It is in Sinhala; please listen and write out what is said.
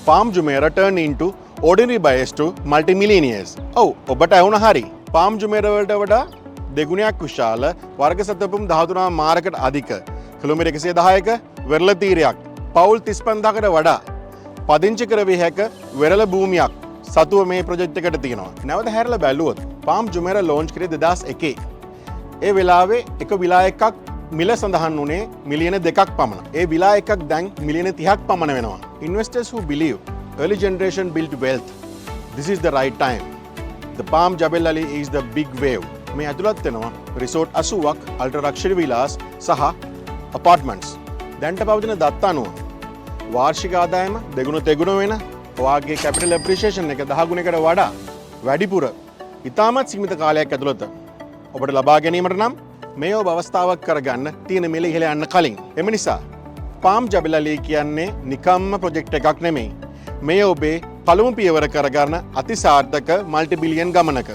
Palm Jumeirah turned into ordinary buyers to multimillionaires. ඔව් ඔබට ඇහුණ හරි. Palm Jumeirah වලට වඩා දෙගුණයක් විශාල වර්ග සතපුම් 13 මාරකට අධික කිලෝමීටර් 110ක වෙරළ තීරයක් පවුල් 35000කට වඩා පදිංචි කරවිය හැක වෙරළ භූමියක් සතුව මේ ප්‍රොජෙක්ට් එකට තියෙනවා. නැවත හැරලා බැලුවොත් Palm Jumeirah launch කරේ 2001. ඒ වෙලාවේ එක විලා එකක් මිල සඳහන් වුණේ මිලියන 2ක් පමණ. ඒ විලා එකක් දැන් මිලියන 30ක් පමණ වෙනවා. Investors who believe early generation built wealth, this is the right time. The Palm Jebel Ali is the big wave. මේ ඇතුළත් වෙනවා රිසෝට් 80ක්, අල්ට්‍රා ලක්ෂරි විලාස් සහ apartments. දැන්ට පවතින දත්ත අනුව වාර්ෂික ආදායම දෙගුණ තෙගුණ වෙන ඔයාගේ capital appreciation එක 10 ගුණයකට වඩා වැඩිපුර ඉතාමත් සීමිත කාලයක් ඇතුළත ඔබට ලබා ගැනීමට නම් මේ ඔබ අවස්ථාවක් කරගන්න තියෙන මිල ඉහළ යන්න කලින්. එම නිසා Palm Jebel Ali කියන්නේ නිකම්ම ප්‍රොජෙක්ට් එකක් නෙමෙයි. මේ ඔබේ පළමු පියවර කරගන්න අතිසාර්ථක මල්ටි බිලියන් ගමනක.